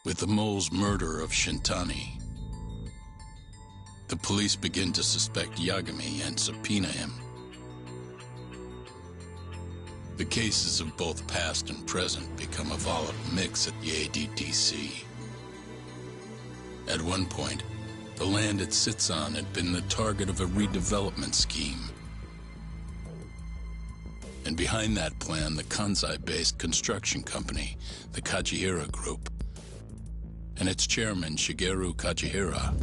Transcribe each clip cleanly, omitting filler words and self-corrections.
With the mole's murder of Shintani, the police begin to suspect Yagami and subpoena him. The cases of both past and present become a volatile mix at the ADDC. At one point, the land it sits on had been the target of a redevelopment scheme. And behind that plan, the Kansai-based construction company, the Kajihira Group, and its chairman, Shigeru Kajihira.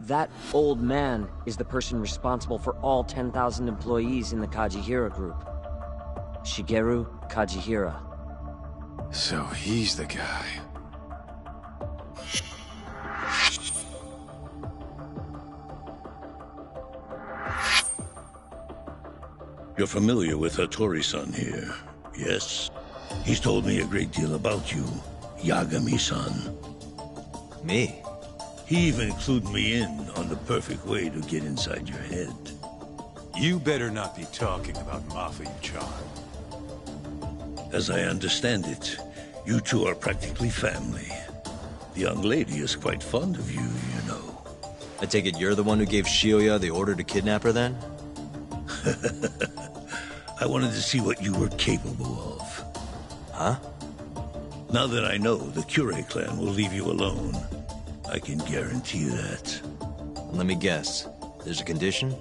That old man is the person responsible for all 10,000 employees in the Kajihira Group. Shigeru Kajihira. So he's the guy. You're familiar with Hattori-san here, yes? He's told me a great deal about you, Yagami-san. Me? He even clued me in on the perfect way to get inside your head. You better not be talking about Mafia-chan. As I understand it, you two are practically family. The young lady is quite fond of you, you know. I take it you're the one who gave Shioya the order to kidnap her then? I wanted to see what you were capable of. Huh? Now that I know the Kure clan will leave you alone, I can guarantee that. Let me guess. There's a condition?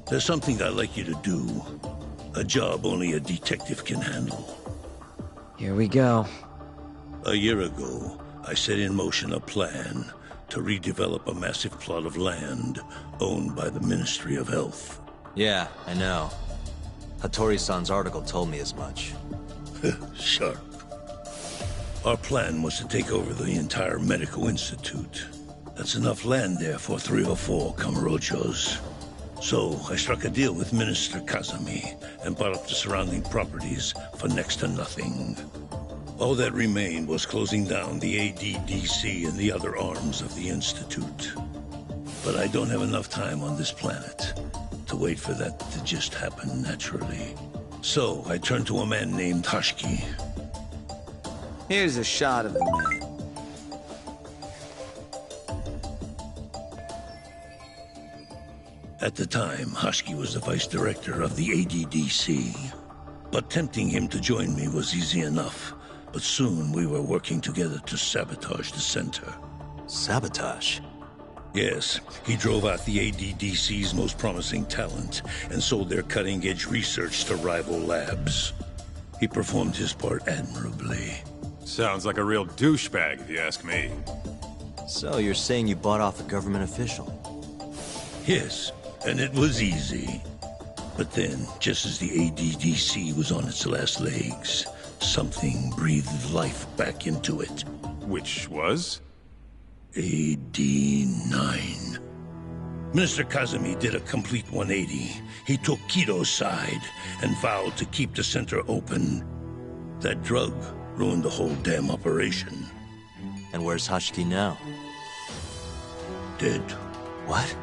There's something I'd like you to do. A job only a detective can handle. Here we go. A year ago, I set in motion a plan to redevelop a massive plot of land owned by the Ministry of Health. Yeah, I know. Hattori-san's article told me as much. Sharp. Our plan was to take over the entire medical institute. That's enough land there for 3 or 4 Kamurochos. So I struck a deal with Minister Kazami and bought up the surrounding properties for next to nothing. All that remained was closing down the ADDC and the other arms of the institute. But I don't have enough time on this planet to wait for that to just happen naturally. So I turned to a man named Hashiki. Here's a shot of the man. At the time, Hashiki was the vice director of the ADDC. But tempting him to join me was easy enough. But soon we were working together to sabotage the center. Sabotage? Yes, he drove out the ADDC's most promising talent and sold their cutting-edge research to rival labs. He performed his part admirably. Sounds like a real douchebag, if you ask me. So you're saying you bought off a government official? Yes, and it was easy. But then, just as the ADDC was on its last legs, something breathed life back into it. Which was? AD9. Minister Kazami did a complete 180. He took Kido's side and vowed to keep the center open. That drug ruined the whole damn operation. And where's Hashiki now? Dead. What?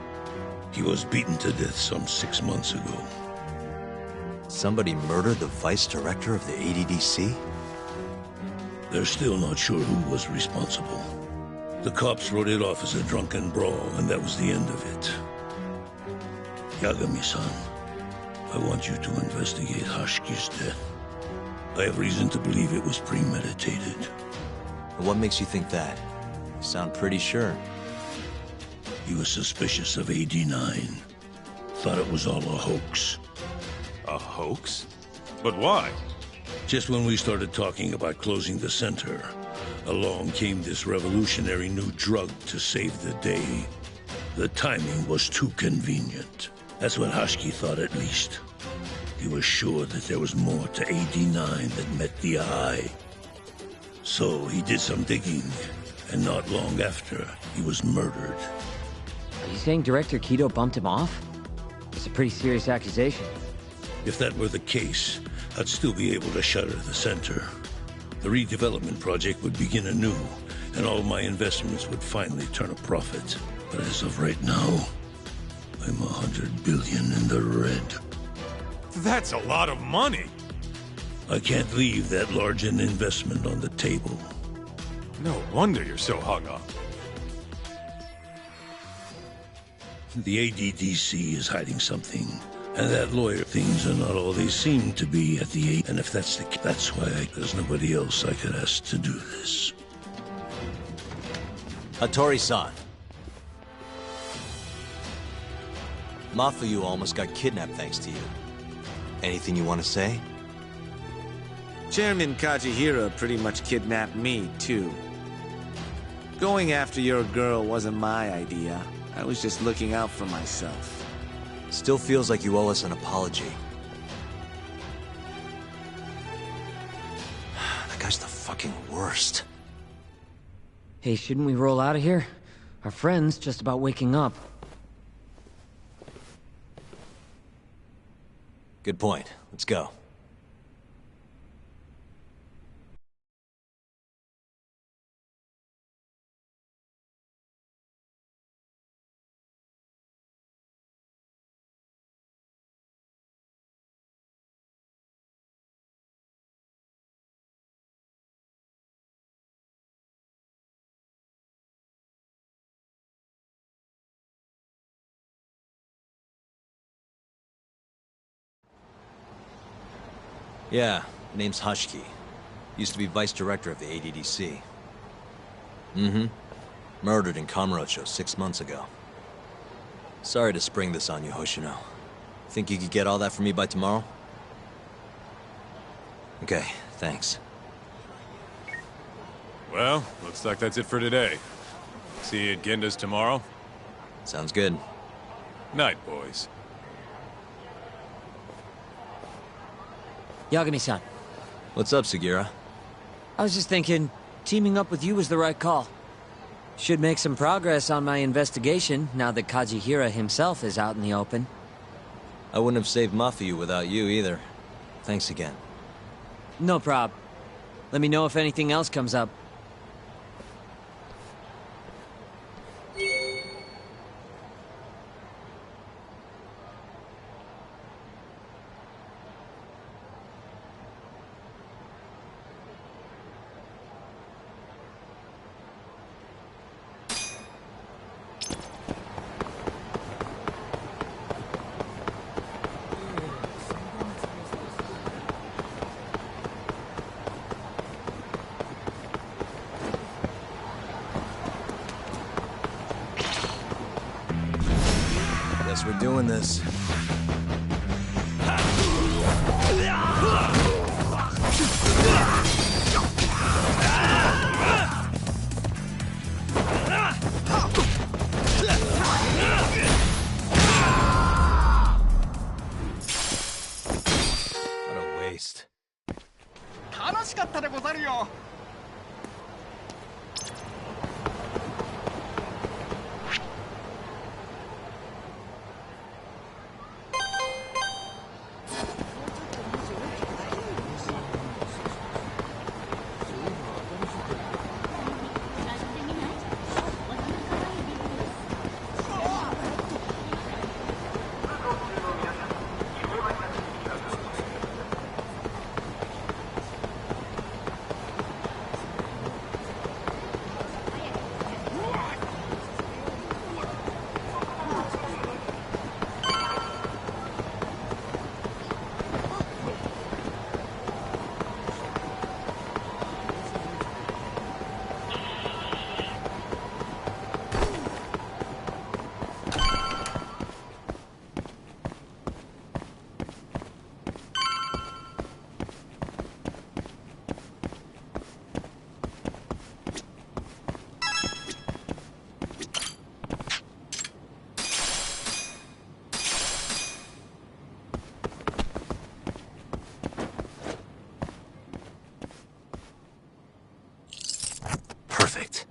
He was beaten to death some 6 months ago. Somebody murdered the vice director of the ADDC? They're still not sure who was responsible. The cops wrote it off as a drunken brawl, and that was the end of it. Yagami-san, I want you to investigate Hashiki's death. I have reason to believe it was premeditated. What makes you think that? You sound pretty sure. He was suspicious of AD9. Thought it was all a hoax. A hoax? But why? Just when we started talking about closing the center, along came this revolutionary new drug to save the day. The timing was too convenient. That's what Hashiki thought, at least. He was sure that there was more to AD9 than met the eye. So he did some digging, and not long after, he was murdered. Are you saying Director Kido bumped him off? It's a pretty serious accusation. If that were the case, I'd still be able to shutter the center. The redevelopment project would begin anew, and all my investments would finally turn a profit. But as of right now, I'm 100 billion in the red. That's a lot of money. I can't leave that large an investment on the table. No wonder you're so hung up. The ADDC is hiding something, and that lawyer things are not all they seem to be at the A. And if that's the case, that's why there's nobody else I could ask to do this. Hattori-san. Mafuyu almost got kidnapped thanks to you. Anything you want to say? Chairman Kajihira pretty much kidnapped me, too. Going after your girl wasn't my idea. I was just looking out for myself. Still feels like you owe us an apology. That guy's the fucking worst. Hey, shouldn't we roll out of here? Our friend's just about waking up. Good point. Let's go. Yeah, name's Hushki. Used to be vice director of the ADDC. Mm-hmm. Murdered in Kamurocho 6 months ago. Sorry to spring this on you, Hoshino. Think you could get all that for me by tomorrow? Okay, thanks. Well, looks like that's it for today. See you at Genda's tomorrow? Sounds good. Night, boys. Yagami-san. What's up, Sugira? I was just thinking, teaming up with you was the right call. Should make some progress on my investigation now that Kajihira himself is out in the open. I wouldn't have saved Mafuyu without you either. Thanks again. No prob. Let me know if anything else comes up. Guess we're doing this. What a waste. 楽しかったでござるよ。Perfect.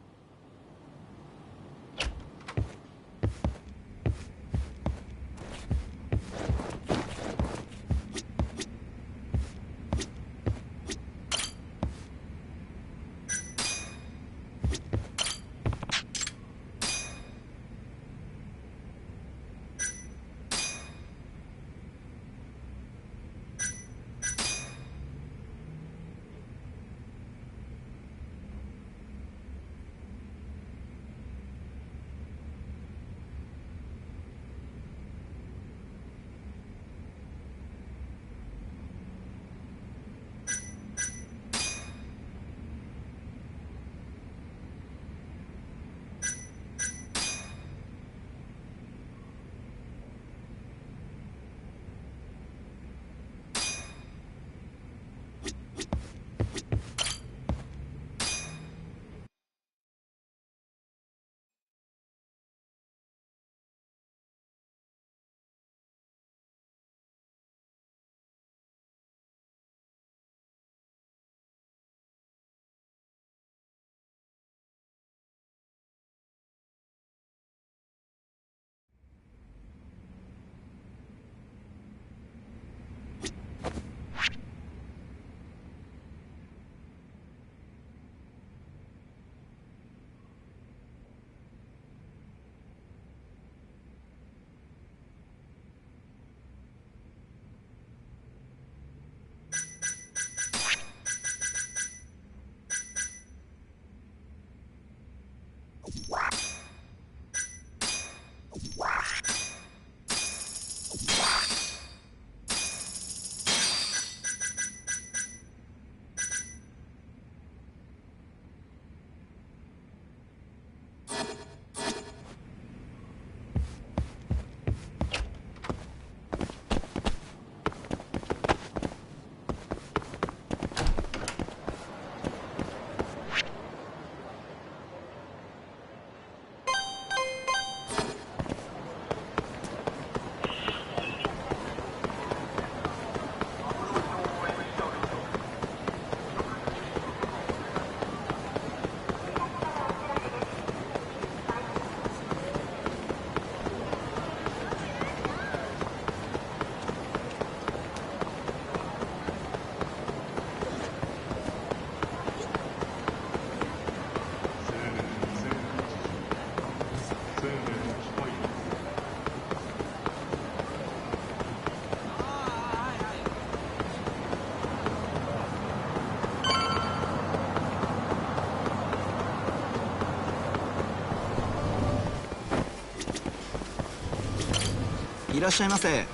いらっしゃいませ。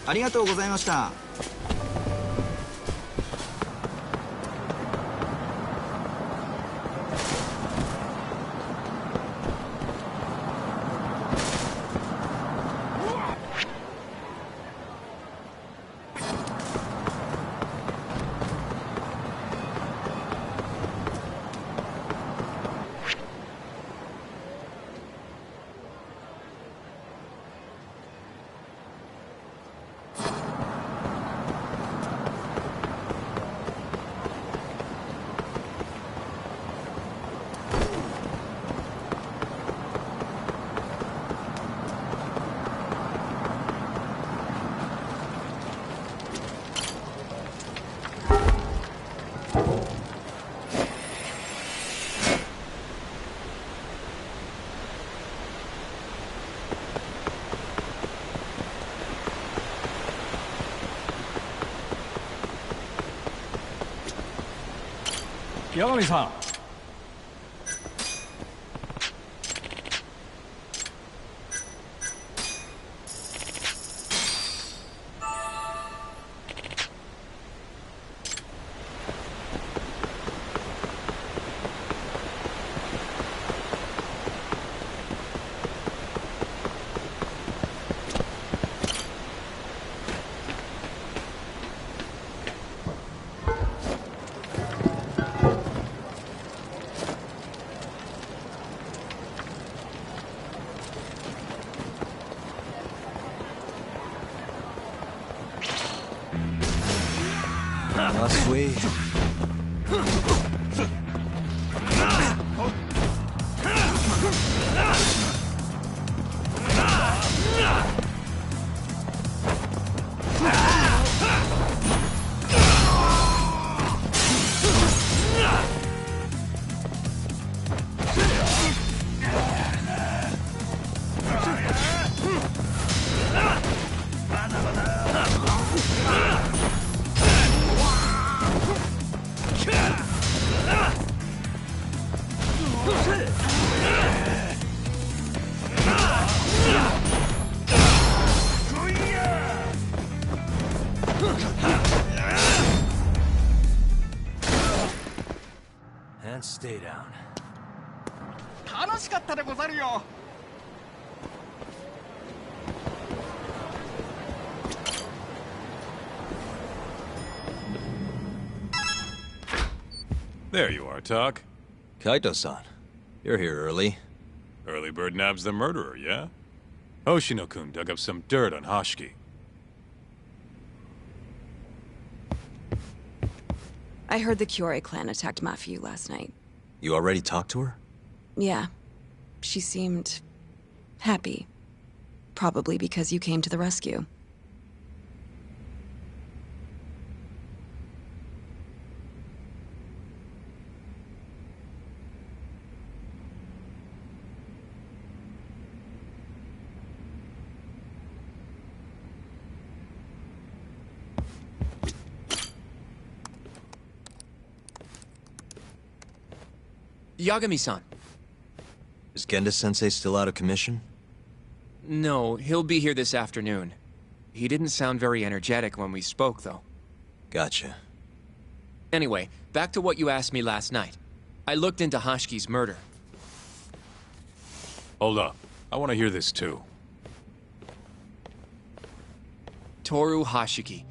ありがとうございました。八神さん。Last way. And stay down. 楽しかったでござるよ。There you are, Tak. Kaito-san, you're here early. Early bird nabs the murderer, yeah? Hoshino-kun dug up some dirt on Hashiki. I heard the Kyorei clan attacked Mafiu last night. You already talked to her? Yeah. She seemed... happy. Probably because you came to the rescue. Yagami-san. Is Genda-sensei still out of commission? No, he'll be here this afternoon. He didn't sound very energetic when we spoke, though. Gotcha. Anyway, back to what you asked me last night. I looked into Hashiki's murder. Hold up. I want to hear this too. Toru Hashiki,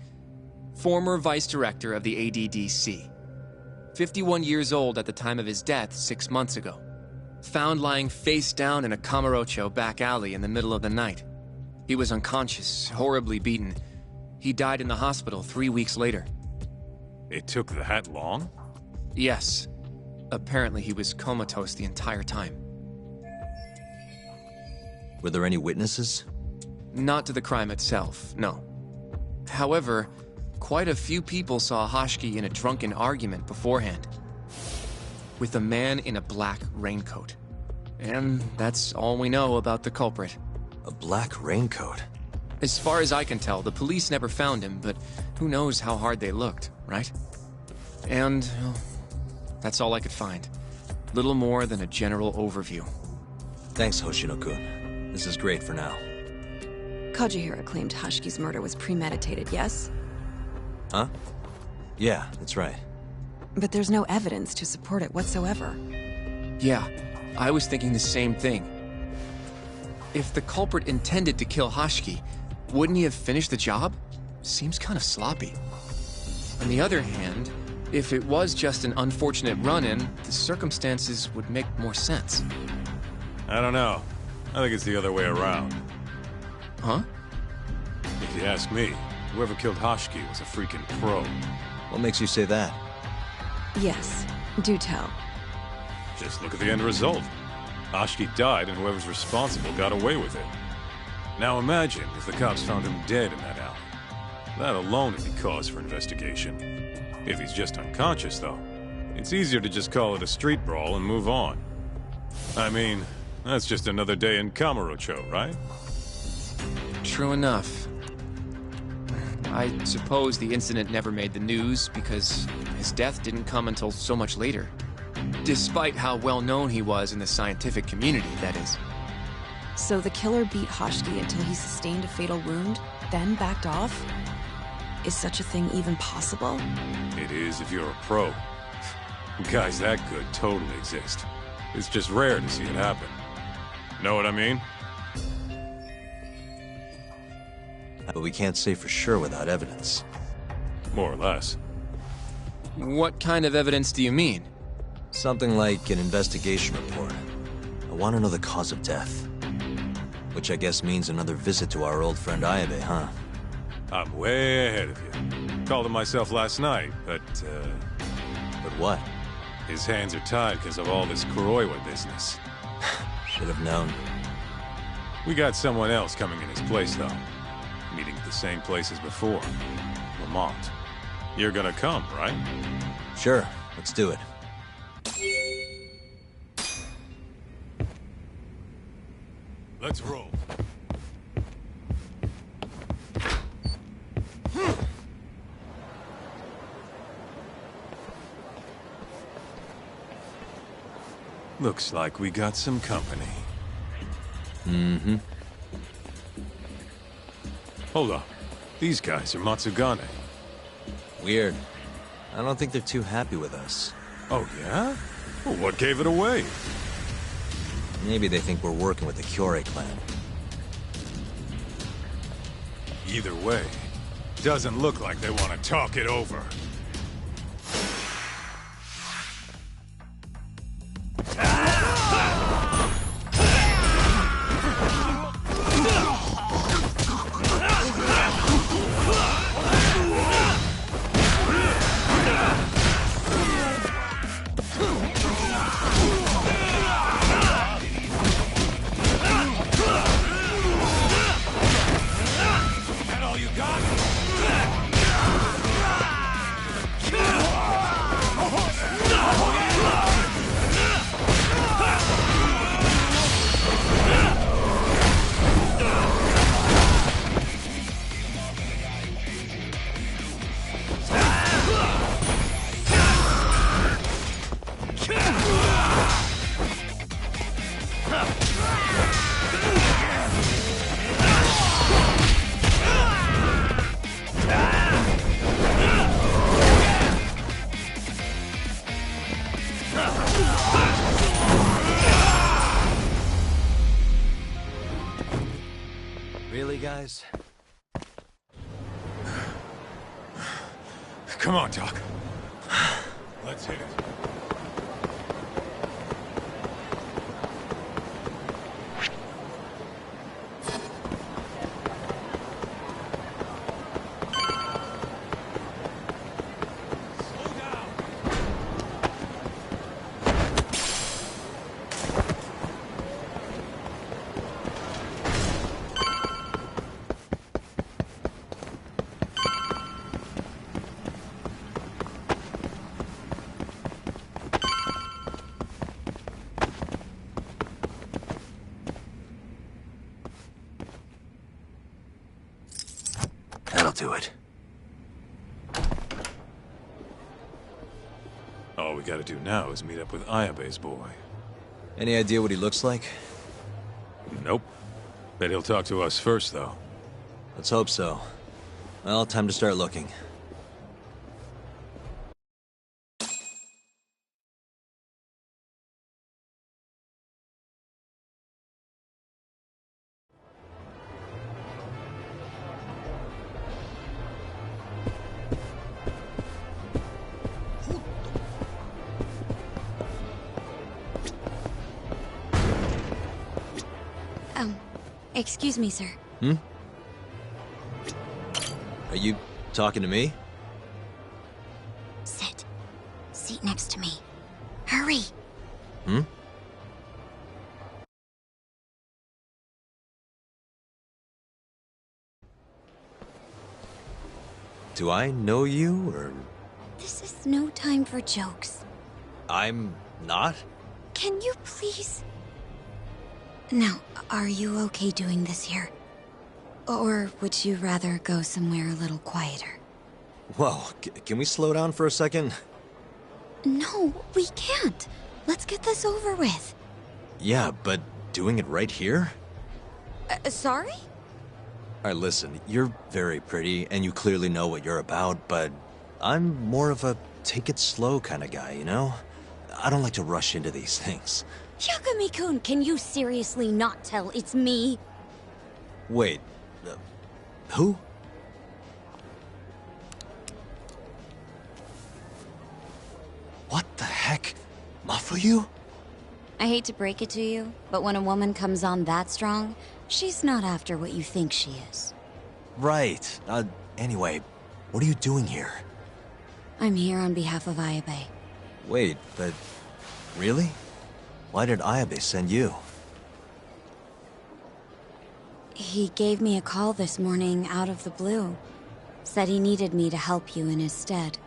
former vice director of the ADDC. 51 years old at the time of his death 6 months ago. Found lying face down in a Kamurocho back alley in the middle of the night. He was unconscious, horribly beaten. He died in the hospital 3 weeks later. It took that long? Yes. Apparently he was comatose the entire time. Were there any witnesses? Not to the crime itself, no. However, quite a few people saw Hoshiki in a drunken argument beforehand, with a man in a black raincoat. And that's all we know about the culprit. A black raincoat? As far as I can tell, the police never found him, but who knows how hard they looked, right? And well, that's all I could find. Little more than a general overview. Thanks, Hoshino-kun. This is great for now. Kajihira claimed Hoshiki's murder was premeditated, yes? Huh? Yeah, that's right. But there's no evidence to support it whatsoever. Yeah, I was thinking the same thing. If the culprit intended to kill Hoshiki, wouldn't he have finished the job? Seems kind of sloppy. On the other hand, if it was just an unfortunate run-in, the circumstances would make more sense. I don't know. I think it's the other way around. Huh? If you ask me, whoever killed Hoshiki was a freaking pro. What makes you say that? Yes, do tell. Just look at the end result. Hoshiki died and whoever's responsible got away with it. Now imagine if the cops found him dead in that alley. That alone would be cause for investigation. If he's just unconscious, though, it's easier to just call it a street brawl and move on. I mean, that's just another day in Kamurocho, right? True enough. I suppose the incident never made the news because his death didn't come until so much later. Despite how well known he was in the scientific community, that is. So the killer beat Hoshiki until he sustained a fatal wound, then backed off? Is such a thing even possible? It is if you're a pro. Guys that good totally exist. It's just rare to see it happen. Know what I mean? But we can't say for sure without evidence. More or less. What kind of evidence do you mean? Something like an investigation report. I want to know the cause of death. Which I guess means another visit to our old friend Ayabe, huh? I'm way ahead of you. Called him myself last night, but But what? his hands are tied because of all this Kuroiwa business. Should have known. We got someone else coming in his place, though. Meeting at the same place as before. Lamont. You're gonna come, right? Sure, let's do it. Let's roll. Looks like we got some company. Mm-hmm. Hold up. These guys are Matsugane. Weird. I don't think they're too happy with us. Oh, yeah? Well, what gave it away? Maybe they think we're working with the Kyorei clan. Either way, doesn't look like they want to talk it over. Really, guys? Come on, Doc. Let's hit it. do it. All we gotta do now is meet up with Ayabe's boy. Any idea what he looks like? Nope. Bet he'll talk to us first, though. Let's hope so. Well, time to start looking. Excuse me, sir. Are you talking to me? Sit. Seat next to me. Hurry! Do I know you, or...? This is no time for jokes. I'm not? Can you please... Now, are you okay doing this here? Or would you rather go somewhere a little quieter? Whoa, can we slow down for a second? No, we can't. Let's get this over with. Yeah, but doing it right here? Sorry? Alright, listen, you're very pretty, and you clearly know what you're about, but I'm more of a take it slow kind of guy, you know? I don't like to rush into these things. Yagami-kun, can you seriously not tell it's me? Wait, who? What the heck? Mafuyu? I hate to break it to you, but when a woman comes on that strong, she's not after what you think she is. Right. Anyway, what are you doing here? I'm here on behalf of Ayabe. Wait, but... really? Why did Ayabe send you? He gave me a call this morning out of the blue. Said he needed me to help you in his stead.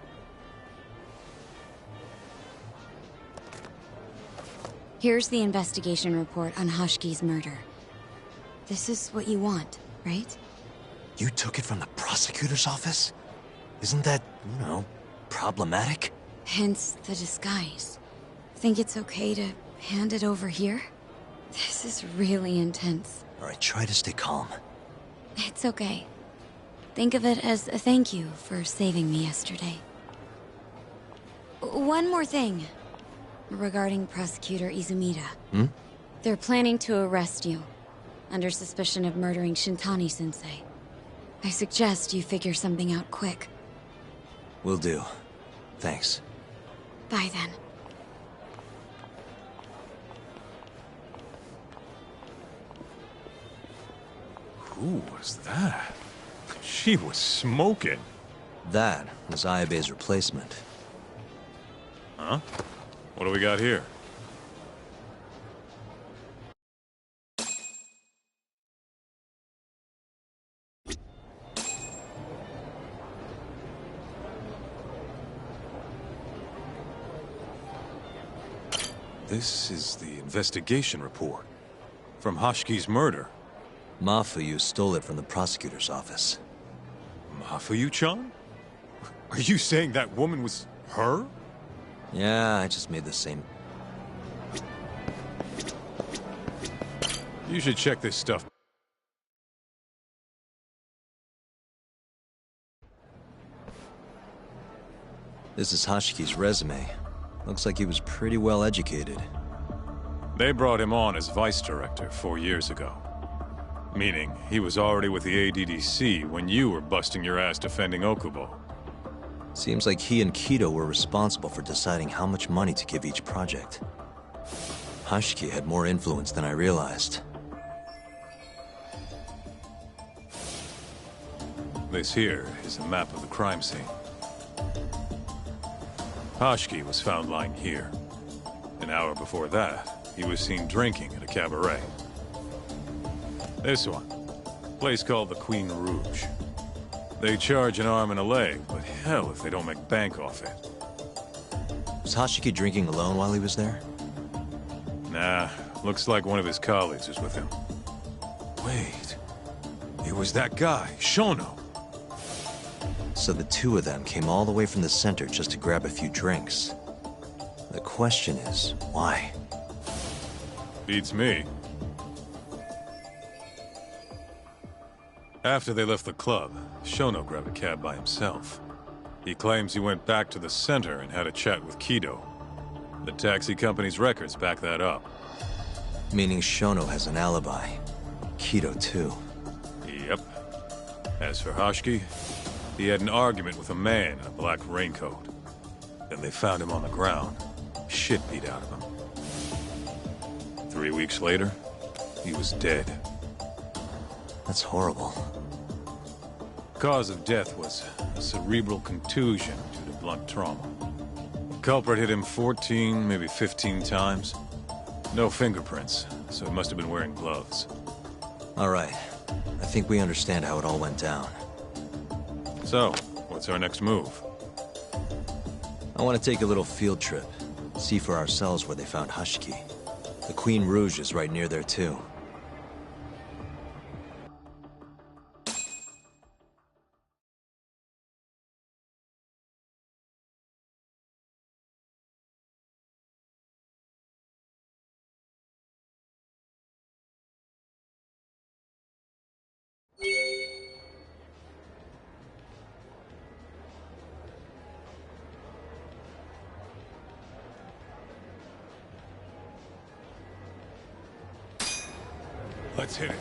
Here's the investigation report on Hoshiki's murder. This is what you want, right? You took it from the prosecutor's office? Isn't that, you know, problematic? Hence the disguise. Think it's okay to hand it over here? This is really intense. Alright, try to stay calm. It's okay. Think of it as a thank you for saving me yesterday. One more thing. Regarding Prosecutor Izumida. They're planning to arrest you, under suspicion of murdering Shintani-sensei. I suggest you figure something out quick. Will do. Thanks. Bye then. Who was that? She was smoking. That was Ayabe's replacement. Huh? What do we got here? This is the investigation report from Hoshiki's murder. Mafuyu stole it from the prosecutor's office. Mafuyu-chan? Are you saying that woman was her? Yeah, I just made the same... You should check this stuff. This is Hoshiki's resume. Looks like he was pretty well educated. They brought him on as vice director 4 years ago. Meaning, he was already with the ADDC when you were busting your ass defending Okubo. Seems like he and Kido were responsible for deciding how much money to give each project. Hoshiki had more influence than I realized. This here is a map of the crime scene. Hoshiki was found lying here. An hour before that, he was seen drinking at a cabaret. This one, place called the Queen Rouge. They charge an arm and a leg, but hell if they don't make bank off it. Was Hoshiki drinking alone while he was there? Nah, looks like one of his colleagues was with him. Wait, it was that guy, Shono. So the two of them came all the way from the center just to grab a few drinks. The question is, why? Beats me. After they left the club, Shono grabbed a cab by himself. He claims he went back to the center and had a chat with Kido. The taxi company's records back that up. Meaning Shono has an alibi. Kido too. Yep. As for Hoshiki, he had an argument with a man in a black raincoat. Then they found him on the ground, shit beat out of him. 3 weeks later, he was dead. That's horrible. Cause of death was a cerebral contusion due to blunt trauma. The culprit hit him 14, maybe 15 times. No fingerprints, so he must have been wearing gloves. All right. I think we understand how it all went down. So, what's our next move? I want to take a little field trip. See for ourselves where they found Hoshiki. The Queen Rouge is right near there too. Let's hit it.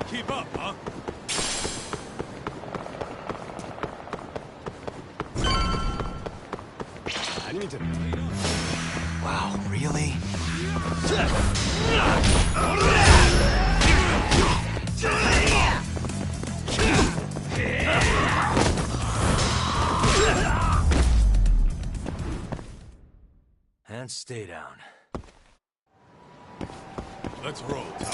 Keep up, huh? Wow, really? And stay down. Let's roll, Tom.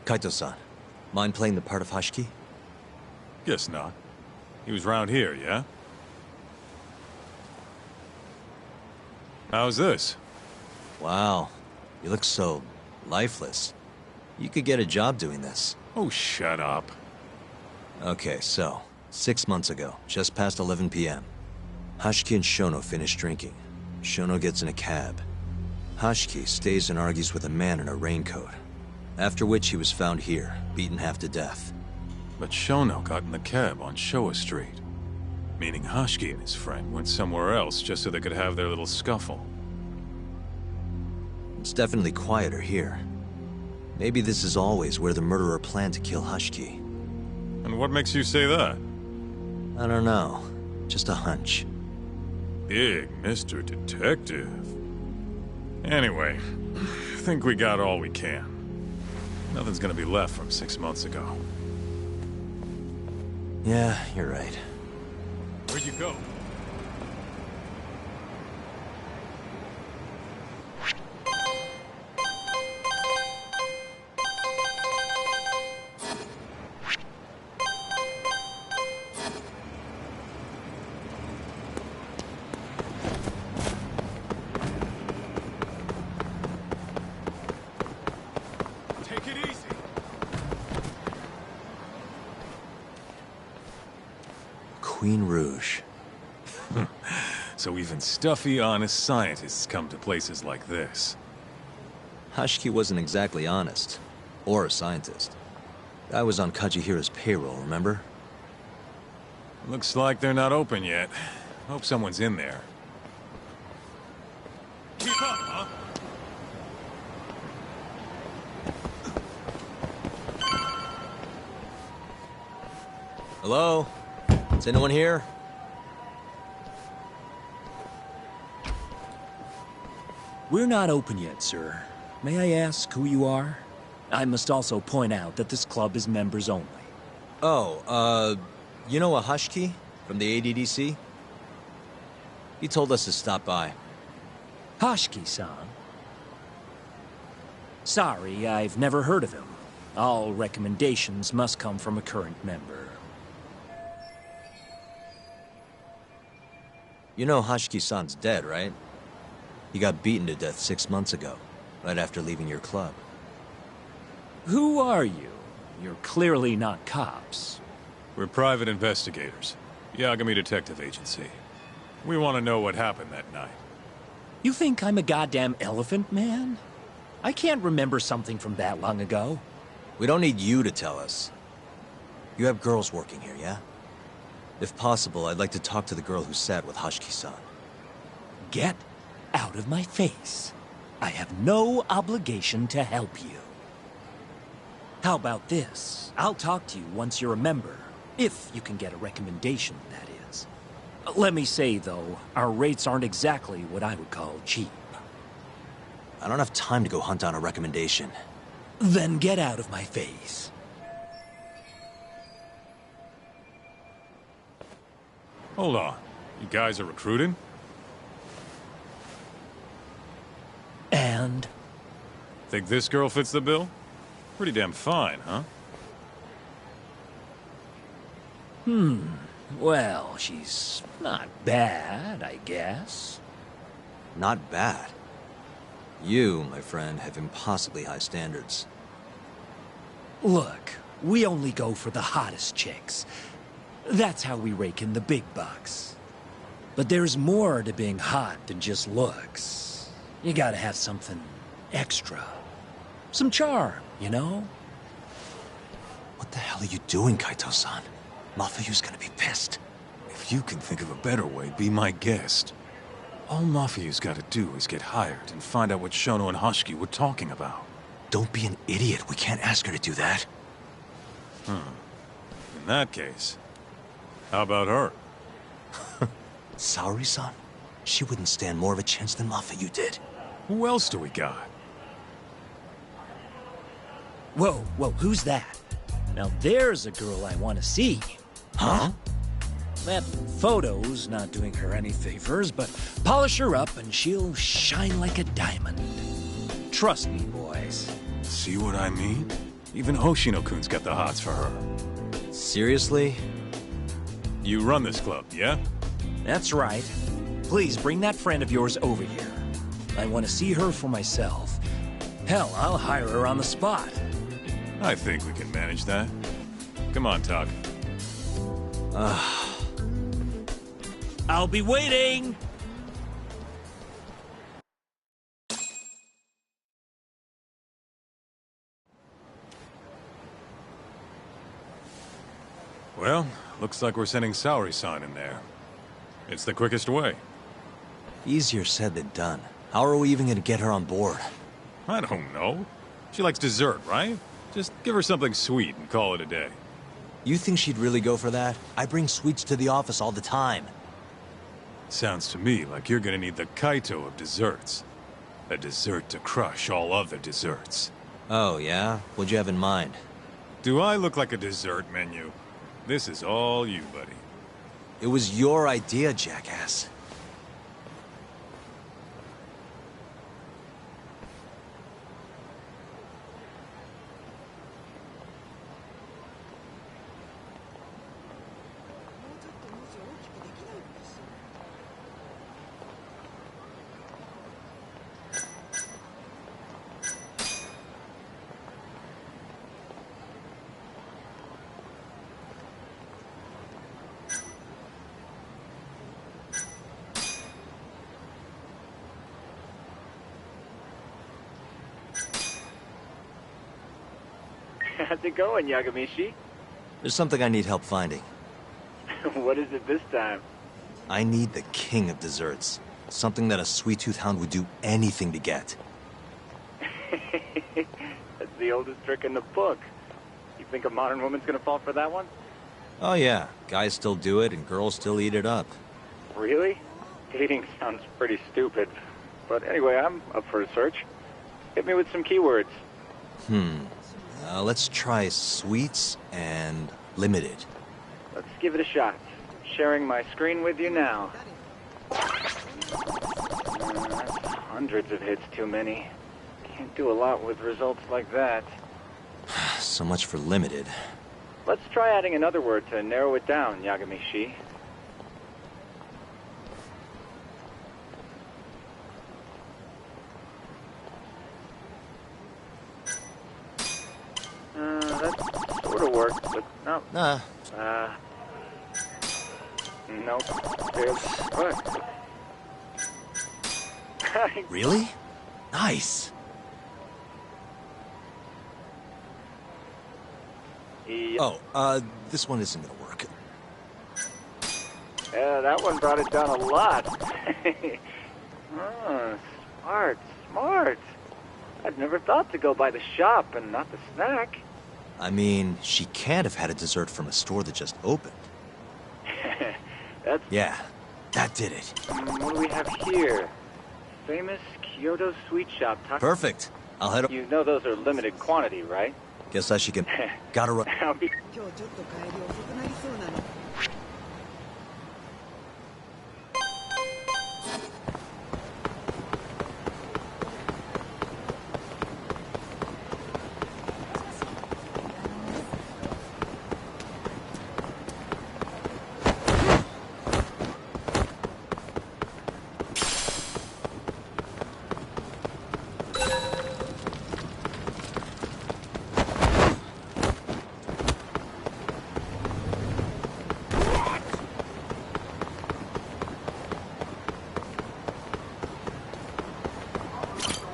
Kaito-san, mind playing the part of Hoshiki? Guess not. He was round here, yeah? How's this? Wow. You look so lifeless. You could get a job doing this. Oh, shut up. Okay, so, 6 months ago, just past 11 p.m., Hashiki and Shono finish drinking. Shono gets in a cab. Hashiki stays and argues with a man in a raincoat, after which he was found here, beaten half to death. But Shono got in the cab on Showa Street, meaning Hashiki and his friend went somewhere else just so they could have their little scuffle. It's definitely quieter here. Maybe this is always where the murderer planned to kill Hashiki. And what makes you say that? I don't know. Just a hunch. Big Mr. Detective. Anyway, I think we got all we can. Nothing's gonna be left from 6 months ago. Yeah, you're right. Where'd you go? Queen Rouge. So even stuffy, honest scientists come to places like this. Hashiki wasn't exactly honest. Or a scientist. I was on Kajihira's payroll, remember? Looks like they're not open yet. Hope someone's in there. Keep up, huh? Hello? Is anyone here? We're not open yet, sir. May I ask who you are? I must also point out that this club is members only. Oh, you know a Hashiki from the ADDC? He told us to stop by. Hashiki-san? Sorry, I've never heard of him. All recommendations must come from a current member. You know Hashiki-san's dead, right? He got beaten to death 6 months ago, right after leaving your club. Who are you? You're clearly not cops. We're private investigators. Yagami Detective Agency. We want to know what happened that night. You think I'm a goddamn elephant man? I can't remember something from that long ago. We don't need you to tell us. You have girls working here, yeah? If possible, I'd like to talk to the girl who sat with Hashiki-san. Get out of my face. I have no obligation to help you. How about this? I'll talk to you once you're a member. If you can get a recommendation, that is. Let me say, though, our rates aren't exactly what I would call cheap. I don't have time to go hunt down a recommendation. Then get out of my face. Hold on. You guys are recruiting? And? Think this girl fits the bill? Pretty damn fine, huh? Well, she's not bad, I guess. Not bad. You, my friend, have impossibly high standards. Look, we only go for the hottest chicks. That's how we rake in the big bucks. But there's more to being hot than just looks. You gotta have something extra. Some charm, you know? What the hell are you doing, Kaito-san? Mafuyu's gonna be pissed. If you can think of a better way, be my guest. All Mafuyu's gotta do is get hired and find out what Shono and Hashiki were talking about. Don't be an idiot. We can't ask her to do that. In that case, how about her? Saori-san? She wouldn't stand more of a chance than Mafuyu did. Who else do we got? Whoa, who's that? Now there's a girl I want to see. Huh? That photo's not doing her any favors, but polish her up and she'll shine like a diamond. Trust me, boys. See what I mean? Even Hoshino-kun's got the hots for her. Seriously? You run this club, yeah? That's right. Please bring that friend of yours over here. I want to see her for myself. Hell, I'll hire her on the spot. I think we can manage that. Come on, Tuck. I'll be waiting! Well, looks like we're sending Saori-san in there. It's the quickest way. Easier said than done. How are we even gonna get her on board? I don't know. She likes dessert, right? Just give her something sweet and call it a day. You think she'd really go for that? I bring sweets to the office all the time. Sounds to me like you're gonna need the Kaito of desserts. A dessert to crush all other desserts. Oh, yeah? What'd you have in mind? Do I look like a dessert menu? This is all you, buddy. It was your idea, jackass. How's it going, Yagamishi? There's something I need help finding. What is it this time? I need the king of desserts. Something that a sweet-tooth hound would do anything to get. That's the oldest trick in the book. You think a modern woman's gonna fall for that one? Oh yeah, guys still do it and girls still eat it up. Really? Dating sounds pretty stupid. But anyway, I'm up for a search. Hit me with some keywords. Let's try sweets and limited. Let's give it a shot. Sharing my screen with you now. Hundreds of hits too many. Can't do a lot with results like that. So much for limited. Let's try adding another word to narrow it down, Yagamishi. That sort of worked, but no. Nah. Nope. What? Really? Nice. Yep. Oh, this one isn't gonna work. Yeah, that one brought it down a lot. Smart. I'd never thought to go by the shop and not the snack. I mean, she can't have had a dessert from a store that just opened. That's... Yeah, that did it. What do we have here? Famous Kyoto sweet shop. Perfect. I'll head up. You know those are limited quantity, right? Guess I should get... Gotta run. I'll be...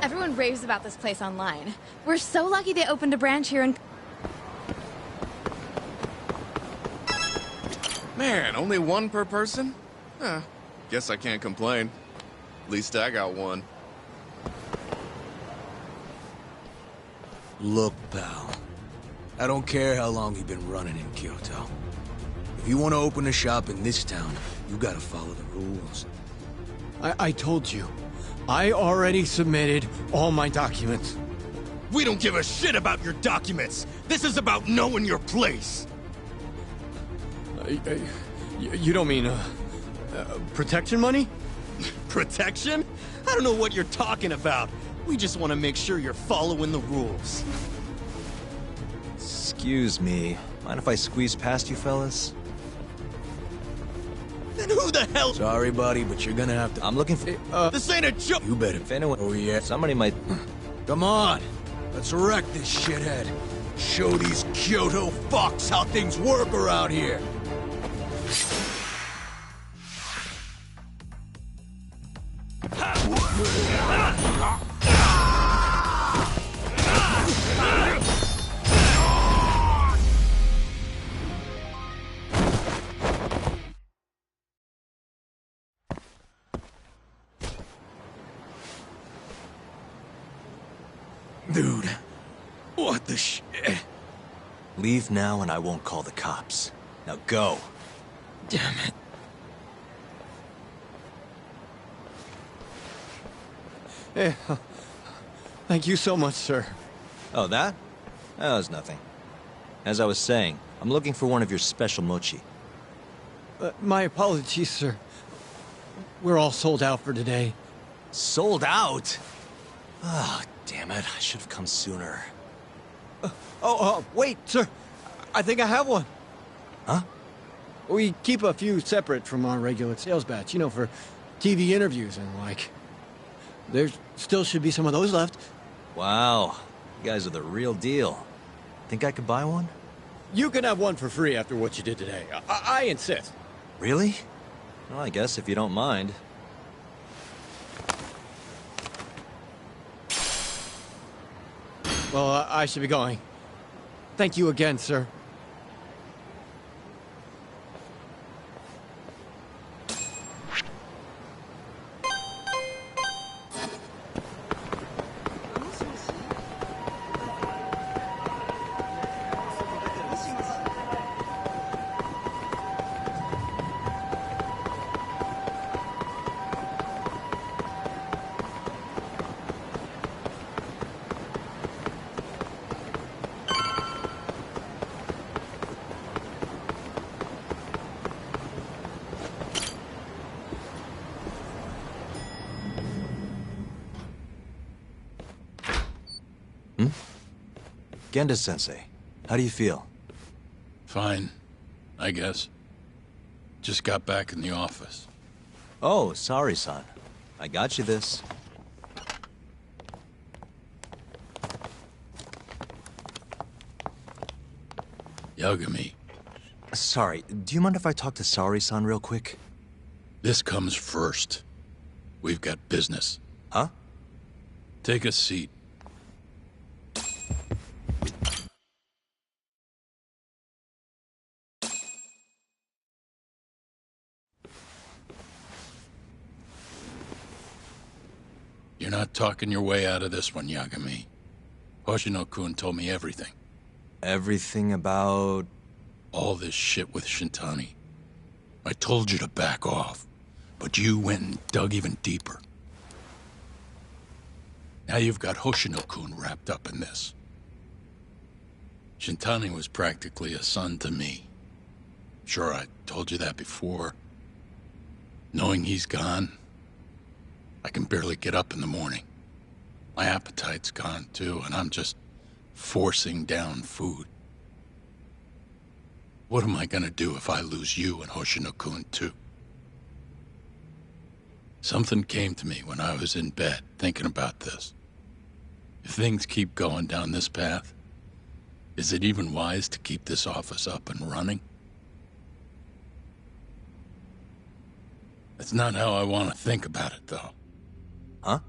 Everyone raves about this place online. We're so lucky they opened a branch here in... Man, only one per person? Guess I can't complain. At least I got one. Look, pal. I don't care how long you've been running in Kyoto. If you want to open a shop in this town, you gotta follow the rules. I told you. I already submitted all my documents. We don't give a shit about your documents! This is about knowing your place! You don't mean, protection money? Protection? I don't know what you're talking about. We just want to make sure you're following the rules. Excuse me. Mind if I squeeze past you fellas? Then who the hell? Sorry, buddy, but you're gonna have to... I'm looking for... This ain't a joke! You better... If anyone... Oh, yeah? Somebody might... Come on! Let's wreck this shithead. Show these Kyoto fucks how things work around here. Dude, what the shit? Leave now and I won't call the cops. Now go. Damn it. Hey, thank you so much, sir. Oh, that? That was nothing. As I was saying, I'm looking for one of your special mochi. My apologies, sir. We're all sold out for today. Sold out? Ah, damn it. I should have come sooner. Wait, sir. I think I have one. Huh? We keep a few separate from our regular sales batch, you know, for TV interviews and like. There still should be some of those left. Wow. You guys are the real deal. Think I could buy one? You can have one for free after what you did today. I insist. Really? Well, I guess if you don't mind. Well, I should be going. Thank you again, sir. Genda-sensei, how do you feel? Fine, I guess. Just got back in the office. Oh, sorry, son. I got you this. Yagami. Sorry, do you mind if I talk to Sari-san real quick? This comes first. We've got business. Huh? Take a seat. You're not talking your way out of this one, Yagami. Hoshino-kun told me everything. Everything about... all this shit with Shintani. I told you to back off, but you went and dug even deeper. Now you've got Hoshino-kun wrapped up in this. Shintani was practically a son to me. Sure, I told you that before. Knowing he's gone, I can barely get up in the morning. My appetite's gone too, and I'm just forcing down food. What am I gonna do if I lose you and Hoshino-kun too? Something came to me when I was in bed thinking about this. If things keep going down this path, is it even wise to keep this office up and running? That's not how I want to think about it, though. Huh?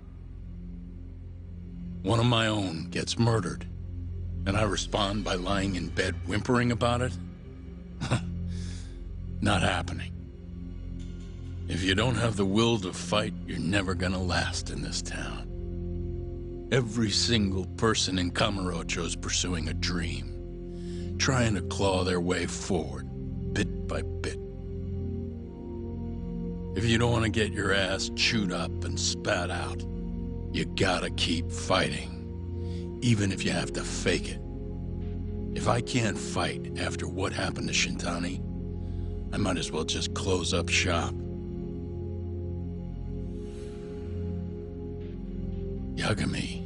One of my own gets murdered, and I respond by lying in bed whimpering about it? Not happening. If you don't have the will to fight, you're never gonna last in this town. Every single person in Kamurocho's pursuing a dream, trying to claw their way forward, bit by bit. If you don't want to get your ass chewed up and spat out, you gotta keep fighting, even if you have to fake it. If I can't fight after what happened to Shintani, I might as well just close up shop. Yagami,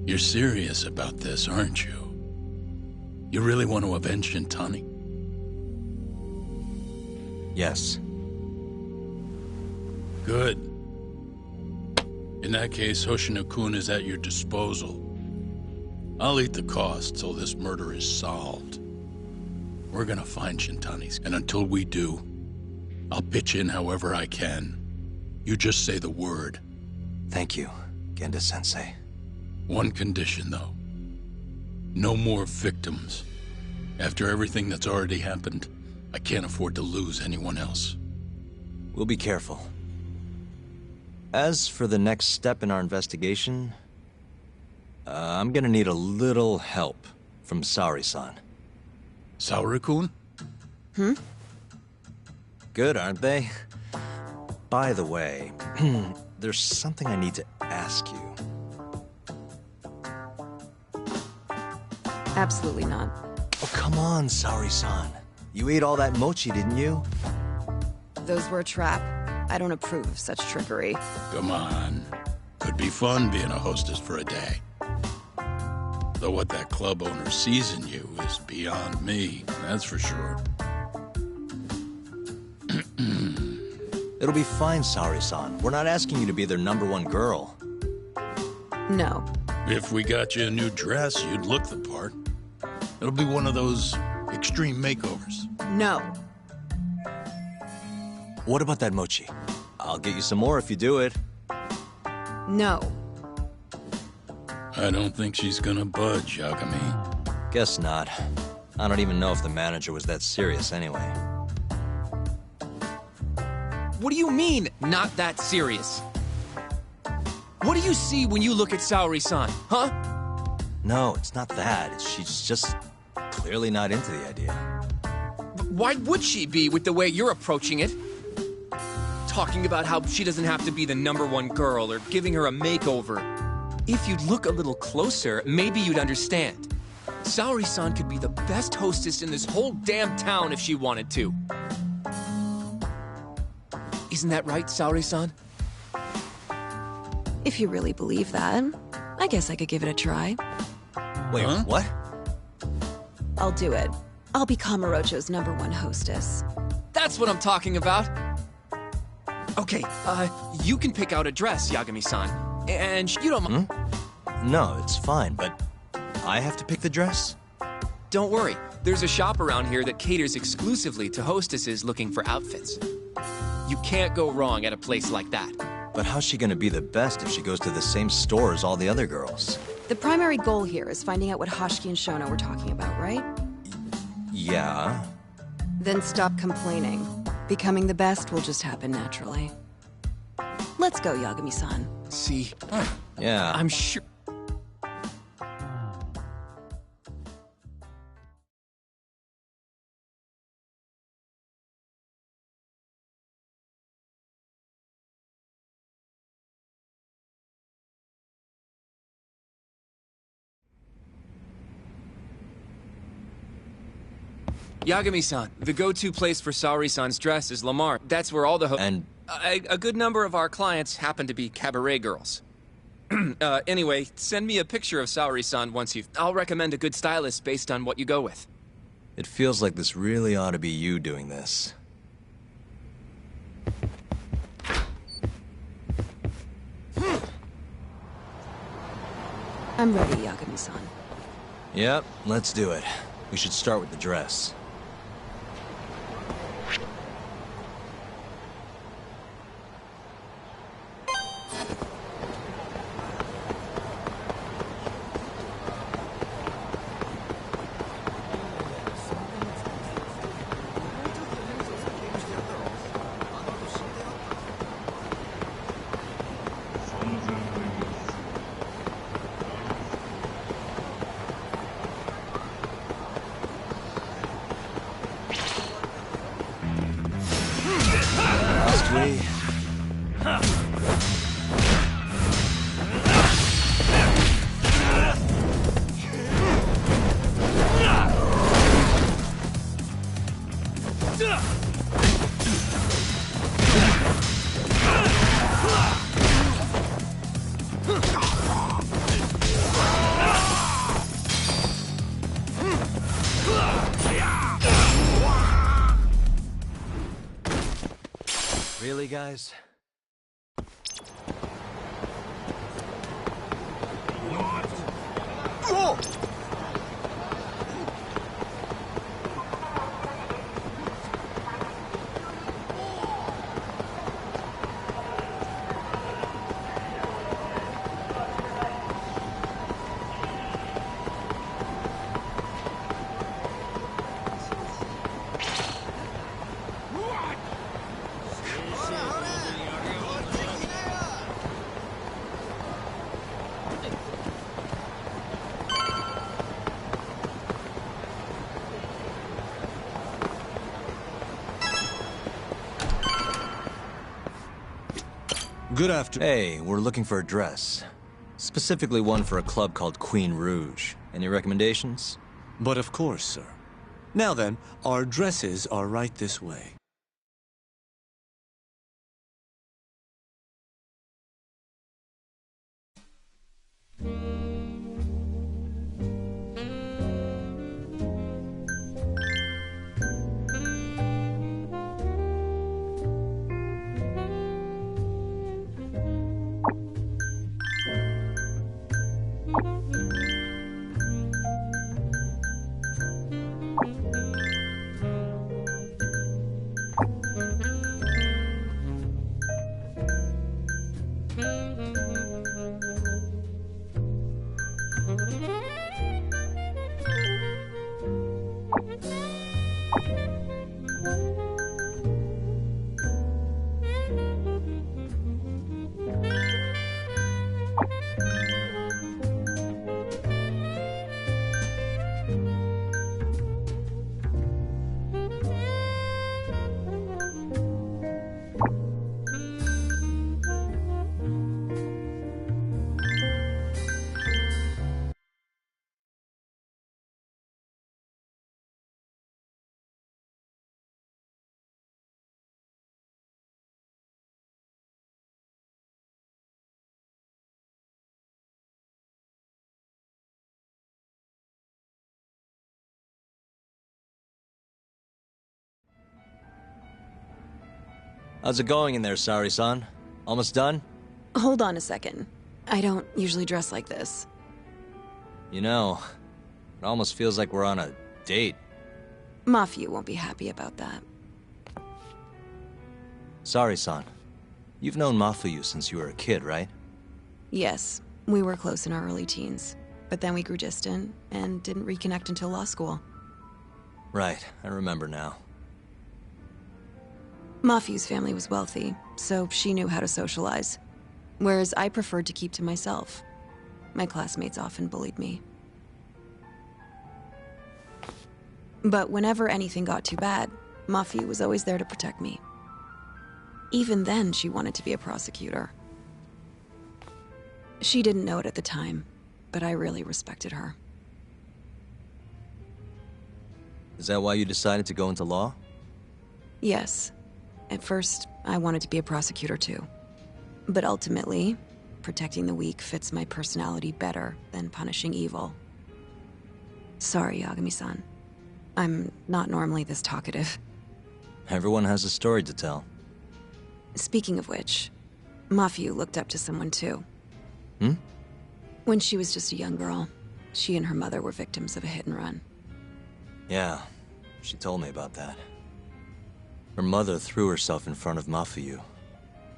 you're serious about this, aren't you? You really want to avenge Shintani? Yes. Good. In that case, Hoshino-kun is at your disposal. I'll eat the cost till this murder is solved. We're gonna find Shintani's, and until we do, I'll pitch in however I can. You just say the word. Thank you, Genda-sensei. One condition, though. No more victims. After everything that's already happened, I can't afford to lose anyone else. We'll be careful. As for the next step in our investigation, I'm gonna need a little help from Saori-san. Saori-kun? Good, aren't they? By the way, there's something I need to ask you. Absolutely not. Oh, come on, Saori-san. You ate all that mochi, didn't you? Those were a trap. I don't approve of such trickery. Come on. Could be fun being a hostess for a day. Though what that club owner sees in you is beyond me, that's for sure. It'll be fine, Saori-san. We're not asking you to be their #1 girl. No. If we got you a new dress, you'd look the part. It'll be one of those extreme makeovers. No. What about that mochi? I'll get you some more if you do it. No. I don't think she's gonna budge, Yagami. Guess not. I don't even know if the manager was that serious anyway. What do you mean, not that serious? What do you see when you look at Saori-san, huh? No, it's not that. She's just clearly not into the idea. Why would she be with the way you're approaching it? Talking about how she doesn't have to be the #1 girl or giving her a makeover. If you'd look a little closer, maybe you'd understand. Saori-san could be the best hostess in this whole damn town if she wanted to. Isn't that right, Saori-san? If you really believe that, I guess I could give it a try. Wait, what? I'll do it. I'll be Kamurocho's #1 hostess. That's what I'm talking about. Okay, you can pick out a dress, Yagami-san. And you don't mind. No, it's fine, but I have to pick the dress? Don't worry. There's a shop around here that caters exclusively to hostesses looking for outfits. You can't go wrong at a place like that. But how's she gonna be the best if she goes to the same store as all the other girls? The primary goal here is finding out what Hoshiki and Shono were talking about, right? Yeah. Then stop complaining. Becoming the best will just happen naturally. Let's go, Yagami-san. See? Yeah. I'm sure... Yagami-san, the go-to place for Saori-san's dress is Lamar. That's where all the And... A good number of our clients happen to be cabaret girls. Anyway, send me a picture of Saori-san once you've... I'll recommend a good stylist based on what you go with. It feels like this really ought to be you doing this. I'm ready, Yagami-san. Yep, let's do it. We should start with the dress. Really, guys? Good afternoon. Hey, we're looking for a dress. Specifically one for a club called Queen Rouge. Any recommendations? But of course, sir. Now then, our dresses are right this way. How's it going in there, Sari-san? Almost done? Hold on a second. I don't usually dress like this. You know, it almost feels like we're on a date. Mafia won't be happy about that. Sari-san, you've known Mafuyu since you were a kid, right? Yes, we were close in our early teens. But then we grew distant and didn't reconnect until law school. Right, I remember now. Mafuyu's family was wealthy, so she knew how to socialize. Whereas I preferred to keep to myself. My classmates often bullied me. But whenever anything got too bad, Mafuyu was always there to protect me. Even then, she wanted to be a prosecutor. She didn't know it at the time, but I really respected her. Is that why you decided to go into law? Yes. At first, I wanted to be a prosecutor too. But ultimately, protecting the weak fits my personality better than punishing evil. Sorry, Yagami-san. I'm not normally this talkative. Everyone has a story to tell. Speaking of which, Mafuyu looked up to someone too. Hmm? When she was just a young girl, she and her mother were victims of a hit and run. Yeah, she told me about that. Her mother threw herself in front of Mafuyu,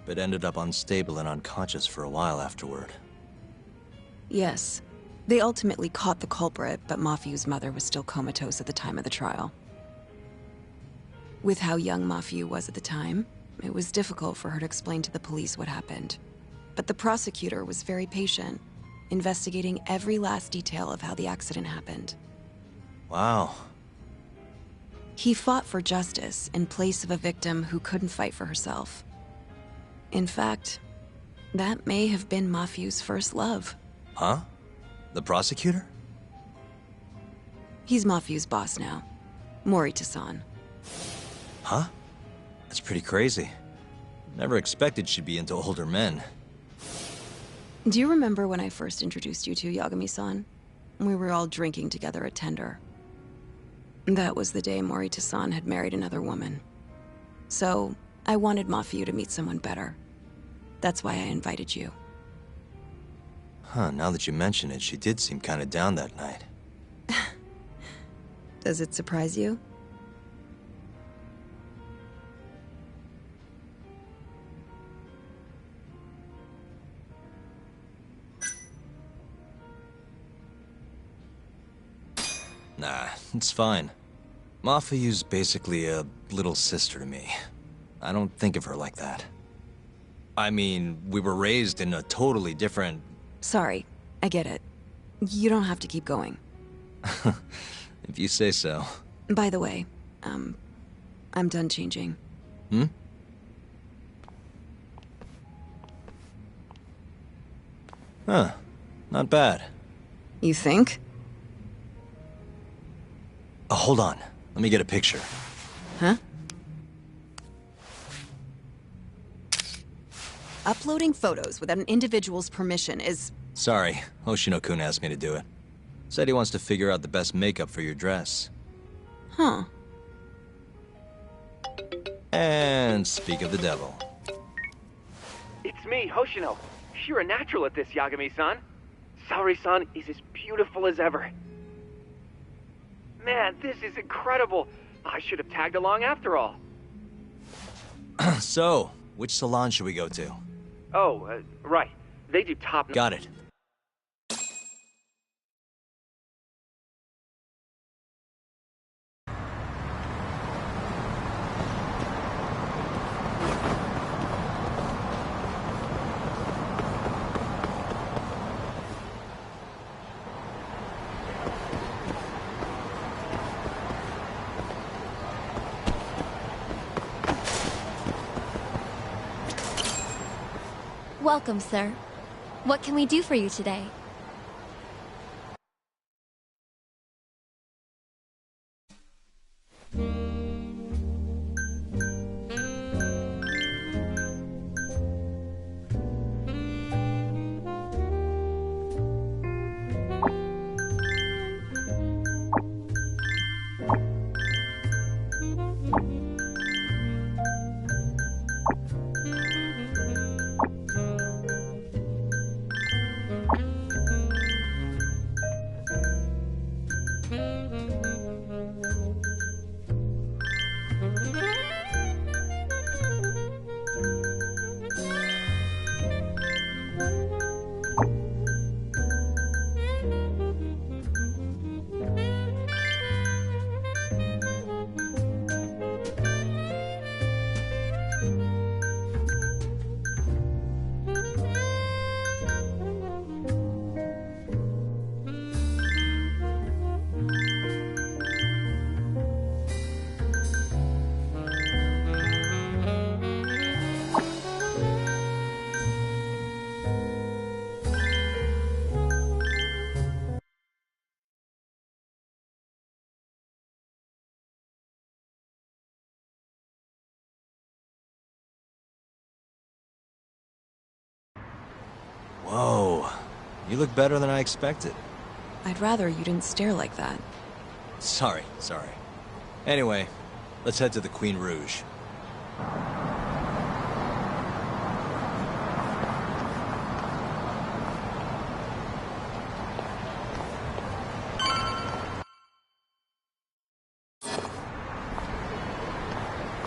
but ended up unstable and unconscious for a while afterward. Yes. They ultimately caught the culprit, but Mafuyu's mother was still comatose at the time of the trial. With how young Mafuyu was at the time, it was difficult for her to explain to the police what happened. But the prosecutor was very patient, investigating every last detail of how the accident happened. Wow. He fought for justice in place of a victim who couldn't fight for herself. In fact, that may have been Mafuyu's first love. Huh? The prosecutor? He's Mafuyu's boss now. Morita-san. Huh? That's pretty crazy. Never expected she'd be into older men. Do you remember when I first introduced you to Yagami-san? We were all drinking together at Tender. That was the day Morita-san had married another woman. So, I wanted Mafuyu to meet someone better. That's why I invited you. Huh, now that you mention it, she did seem kinda down that night. Does it surprise you? Nah, it's fine. Mafuyu's basically a little sister to me. I don't think of her like that. I mean, we were raised in a totally different... Sorry, I get it. You don't have to keep going. If you say so. By the way, I'm done changing. Hmm? Huh. Not bad. You think? Oh, hold on. Let me get a picture. Huh? Uploading photos without an individual's permission is... Sorry, Hoshino-kun asked me to do it. Said he wants to figure out the best makeup for your dress. Huh. And speak of the devil. It's me, Hoshino. You're a natural at this, Yagami-san. Saori-san is as beautiful as ever. Man, this is incredible. I should have tagged along after all. So, which salon should we go to? Oh, right. They do top... Got it. Welcome, sir. What can we do for you today? Whoa. You look better than I expected. I'd rather you didn't stare like that. Sorry. Anyway, let's head to the Queen Rouge.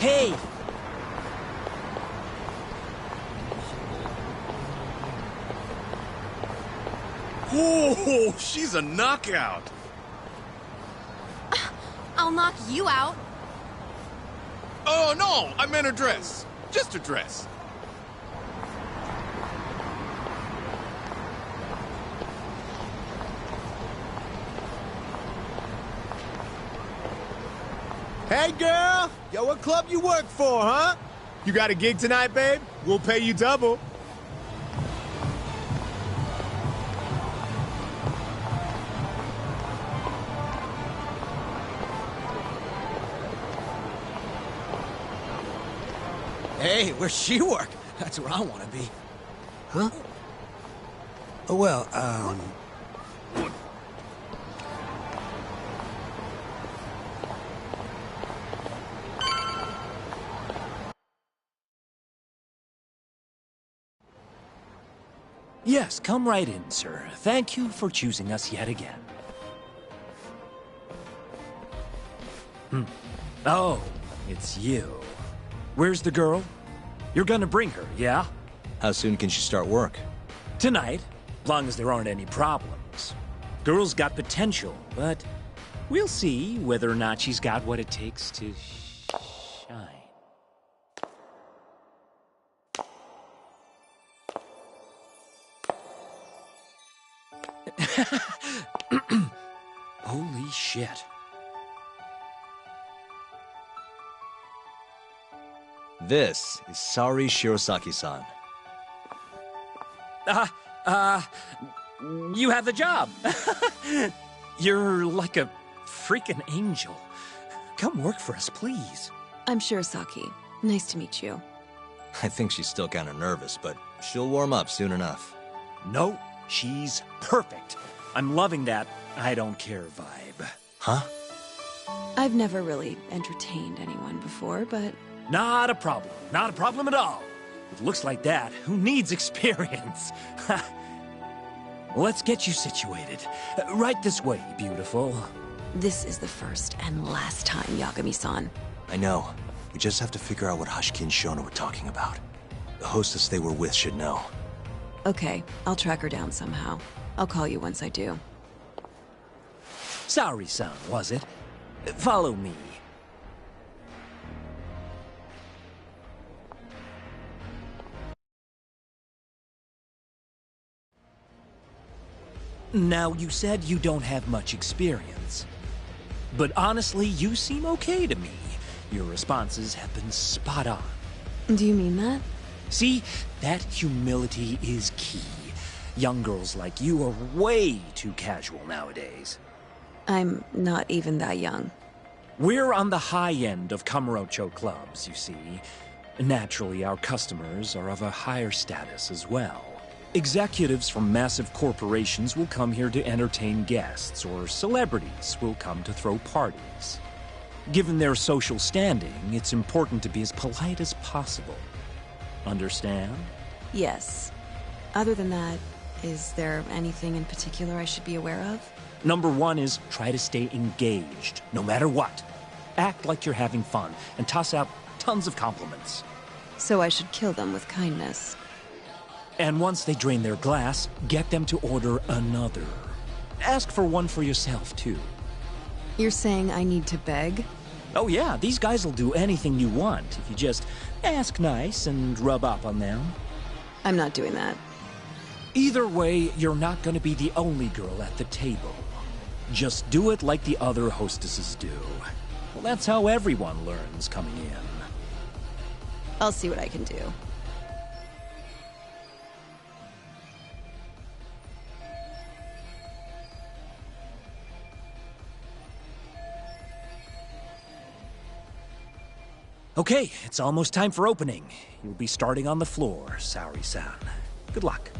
Hey! Whoa, she's a knockout. I'll knock you out. Oh, no, I meant her dress. Just her dress. Hey, girl. Yo, what club you work for, huh? You got a gig tonight, babe? We'll pay you double. Hey, where's she work? That's where I want to be. Huh? Well, Yes, come right in, sir. Thank you for choosing us yet again. Oh, it's you. Where's the girl? You're gonna bring her, yeah? How soon can she start work? Tonight, long as there aren't any problems. Girl's got potential, but we'll see whether or not she's got what it takes to shine. Holy shit. This is Saori Shirosaki-san. You have the job. You're like a freaking angel. Come work for us, please. I'm sure, Saki. Nice to meet you. I think she's still kind of nervous, but she'll warm up soon enough. No, she's perfect. I'm loving that I don't care vibe. Huh? I've never really entertained anyone before, but... Not a problem. Not a problem at all. With looks like that, who needs experience? Let's get you situated. Right this way, beautiful. This is the first and last time, Yagami-san. I know. We just have to figure out what Hashiki and Shona were talking about. The hostess they were with should know. Okay, I'll track her down somehow. I'll call you once I do. Sorry-san, was it? Follow me. Now, you said you don't have much experience. But honestly, you seem okay to me. Your responses have been spot on. Do you mean that? See, that humility is key. Young girls like you are way too casual nowadays. I'm not even that young. We're on the high end of Kamurocho clubs, you see. Naturally, our customers are of a higher status as well. Executives from massive corporations will come here to entertain guests, or celebrities will come to throw parties. Given their social standing, it's important to be as polite as possible. Understand? Yes. Other than that, is there anything in particular I should be aware of? Number one is try to stay engaged, no matter what. Act like you're having fun, and toss out tons of compliments. So I should kill them with kindness. And once they drain their glass, get them to order another. Ask for one for yourself, too. You're saying I need to beg? Oh yeah, these guys will do anything you want if you just ask nice and rub up on them. I'm not doing that. Either way, you're not going to be the only girl at the table. Just do it like the other hostesses do. Well, that's how everyone learns coming in. I'll see what I can do. Okay, it's almost time for opening. You'll be starting on the floor, Saori-san. Good luck.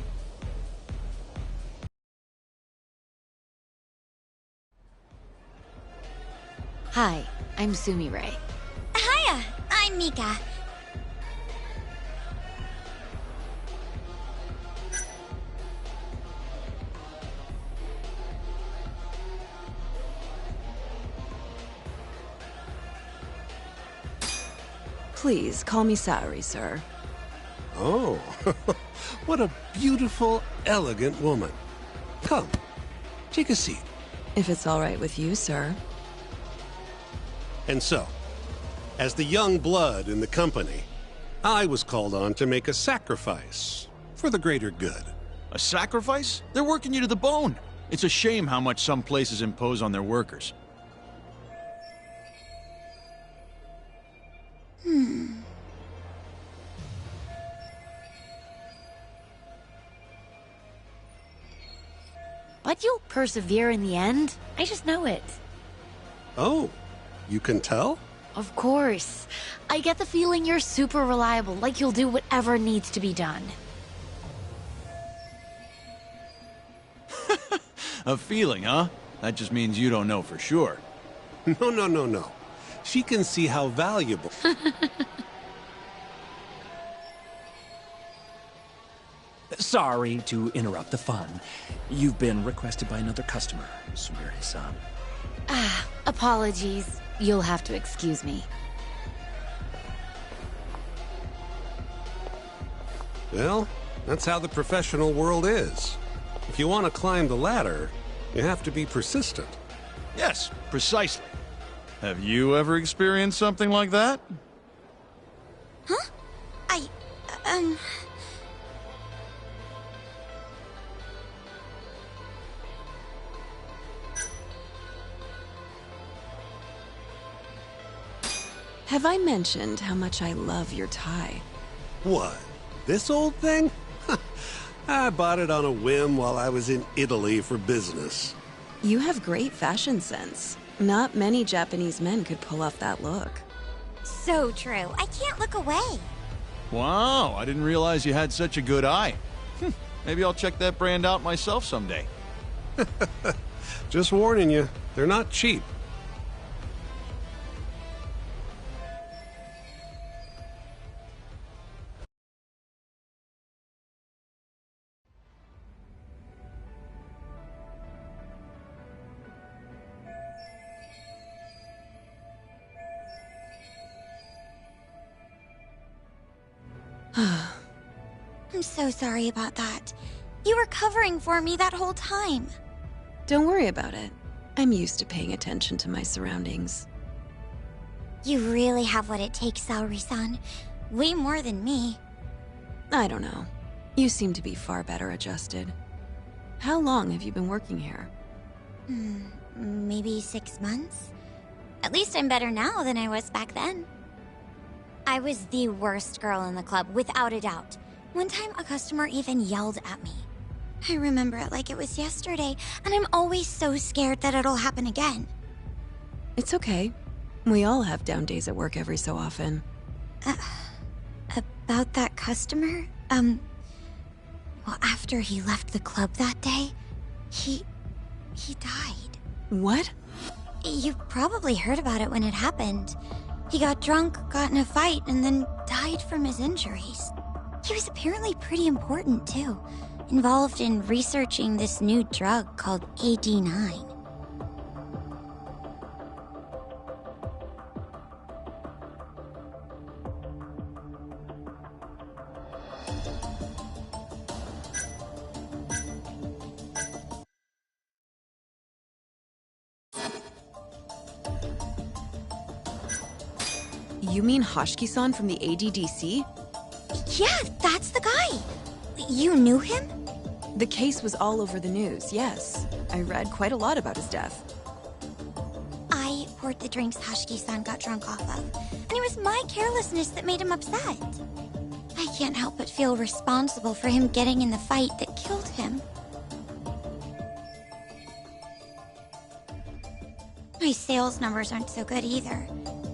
Hi, I'm Sumire. Hiya, I'm Mika. Please, call me Saori, sir. Oh, what a beautiful, elegant woman. Come, take a seat. If it's all right with you, sir. And so, as the young blood in the company, I was called on to make a sacrifice for the greater good. A sacrifice? They're working you to the bone. It's a shame how much some places impose on their workers. But you'll persevere in the end. I just know it. Oh, you can tell? Of course. I get the feeling you're super reliable, like you'll do whatever needs to be done. A feeling, huh? That just means you don't know for sure. No. She can see how valuable... Sorry to interrupt the fun. You've been requested by another customer, Sumire-san. Apologies. You'll have to excuse me. Well, that's how the professional world is. If you want to climb the ladder, you have to be persistent. Yes, precisely. Have you ever experienced something like that? Huh? Have I mentioned how much I love your tie? What? This old thing? I bought it on a whim while I was in Italy for business. You have great fashion sense. Not many Japanese men could pull off that look. So true. I can't look away. Wow, I didn't realize you had such a good eye. Maybe I'll check that brand out myself someday. Just warning you, they're not cheap. I'm so sorry about that. You were covering for me that whole time. Don't worry about it. I'm used to paying attention to my surroundings. You really have what it takes, Saori-san. Way more than me. I don't know. You seem to be far better adjusted. How long have you been working here? Maybe 6 months? At least I'm better now than I was back then. I was the worst girl in the club, without a doubt. One time, a customer even yelled at me. I remember it like it was yesterday, and I'm always so scared that it'll happen again. It's okay. We all have down days at work every so often. About that customer? Well, after he left the club that day, he died. What? You probably heard about it when it happened. He got drunk, got in a fight, and then died from his injuries. He was apparently pretty important, too. Involved in researching this new drug called AD9. You mean Hoshiki-san from the ADDC? Yeah, that's the guy. You knew him? The case was all over the news, yes. I read quite a lot about his death. I poured the drinks Hoshiki-san got drunk off of, and it was my carelessness that made him upset. I can't help but feel responsible for him getting in the fight that killed him. My sales numbers aren't so good either.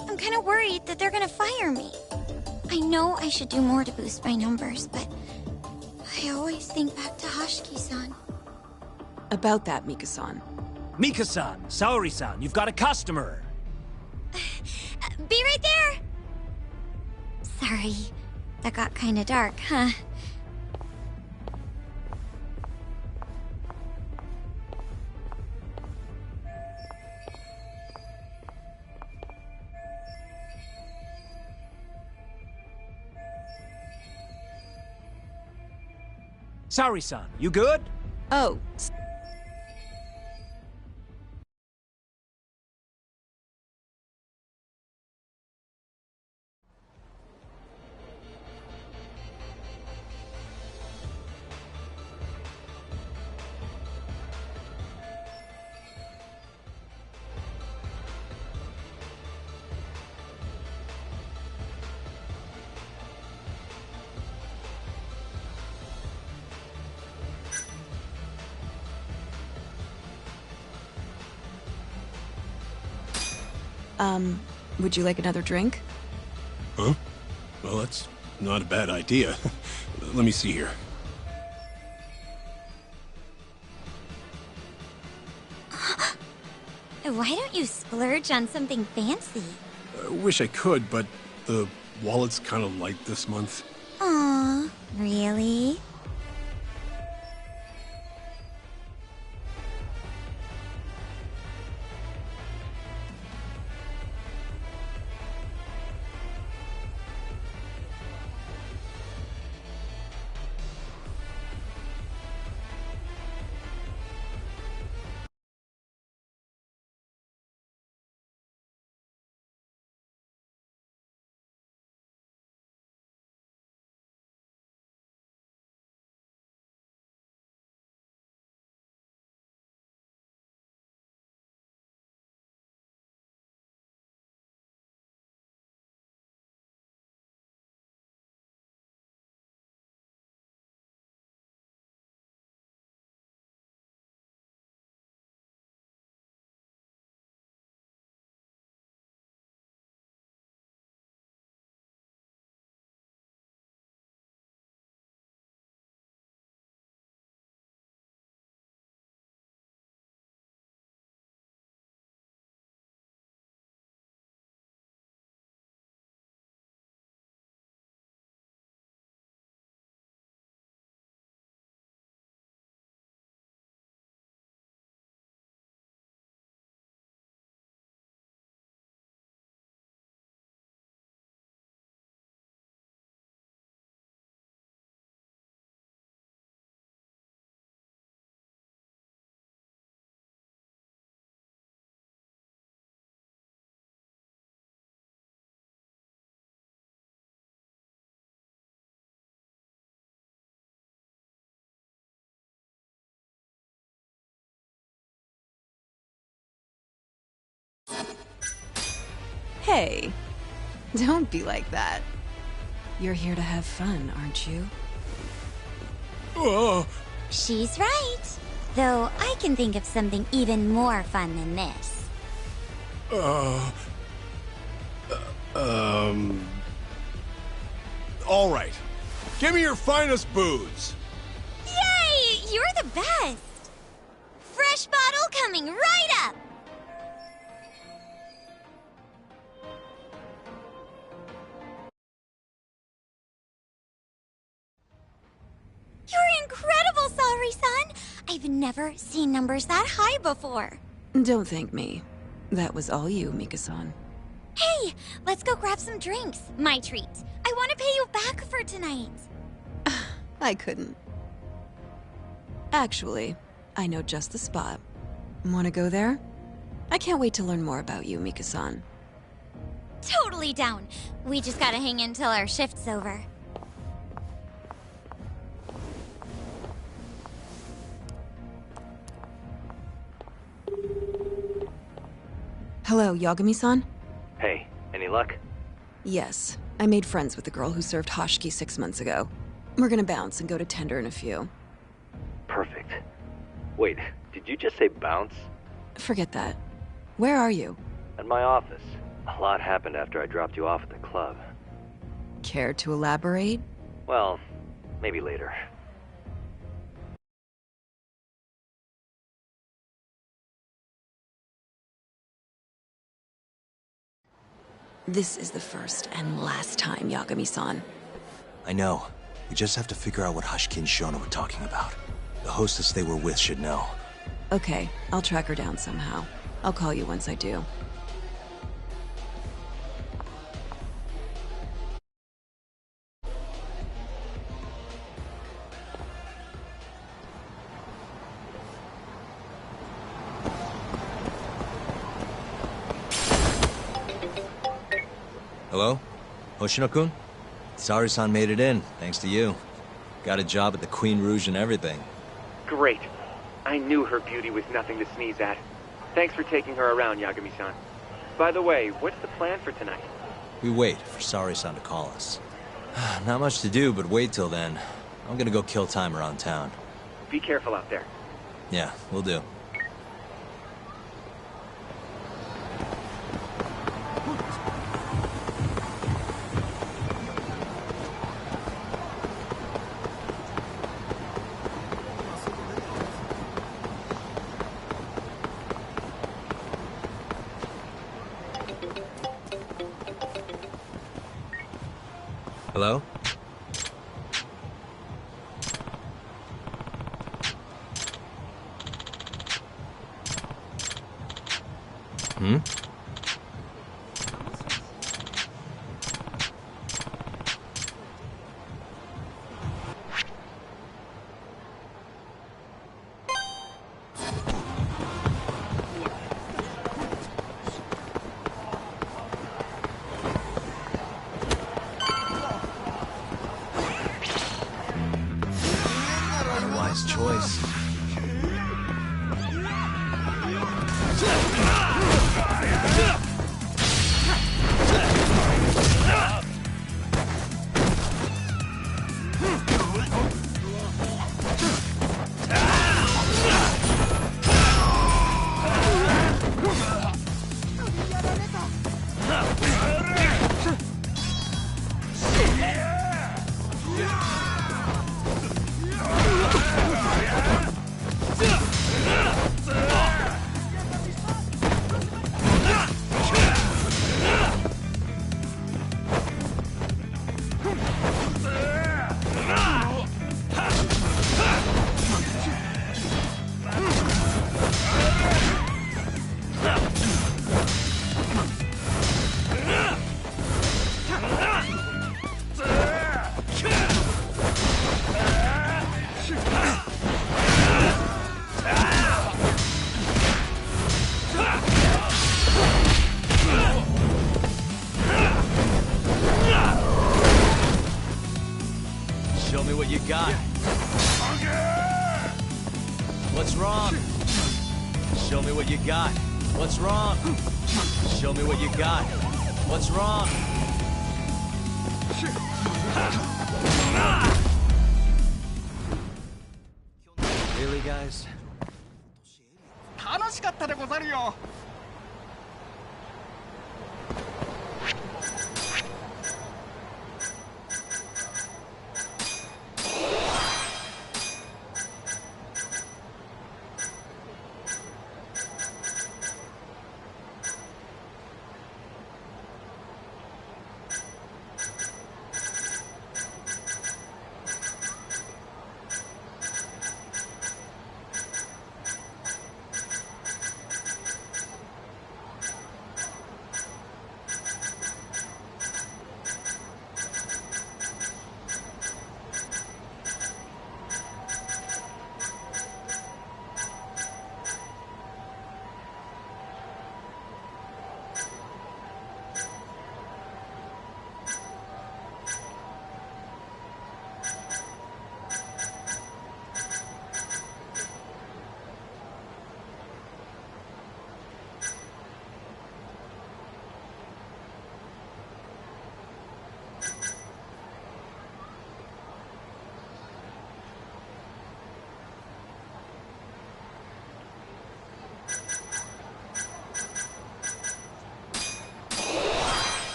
I'm kind of worried that they're gonna fire me. I know I should do more to boost my numbers, but I always think back to Hoshiki-san. About that, Mika-san. Mika-san, Saori-san, you've got a customer. Be right there! Sorry, that got kind of dark, huh? Saori-san, you good? Oh. Would you like another drink? Huh? Well, that's not a bad idea. Let me see here. Why don't you splurge on something fancy? I wish I could, but the wallet's kind of light this month. Aw, really? Hey, don't be like that. You're here to have fun, aren't you? She's right. Though I can think of something even more fun than this. All right. Give me your finest booze. Yay! You're the best! Fresh bottle coming right up! You're incredible, Saori-san! I've never seen numbers that high before. Don't thank me. That was all you, Mika-san. Hey, let's go grab some drinks. My treat. I want to pay you back for tonight. I couldn't. Actually, I know just the spot. Want to go there? I can't wait to learn more about you, Mika-san. Totally down. We just gotta hang in till our shift's over. Hello, Yagami-san? Hey, any luck? Yes. I made friends with the girl who served Hoshiki 6 months ago. We're gonna bounce and go to Tender in a few. Perfect. Wait, did you just say bounce? Forget that. Where are you? At my office. A lot happened after I dropped you off at the club. Care to elaborate? Well, maybe later. This is the first and last time, Yagami-san. I know. We just have to figure out what Hoshiki and Shona were talking about. The hostess they were with should know. Okay, I'll track her down somehow. I'll call you once I do. Hello? Hoshino-kun? Saori-san made it in, thanks to you. Got a job at the Queen Rouge and everything. Great. I knew her beauty was nothing to sneeze at. Thanks for taking her around, Yagami-san. By the way, what's the plan for tonight? We wait for Saori-san to call us. Not much to do, but wait till then. I'm gonna go kill time around town. Be careful out there. Yeah, we'll do. Hello? Hmm? Wise choice. Show me what you got. What's wrong? Show me what you got. What's wrong? Show me what you got. What's wrong? Really, guys? 楽しかったでござるよ。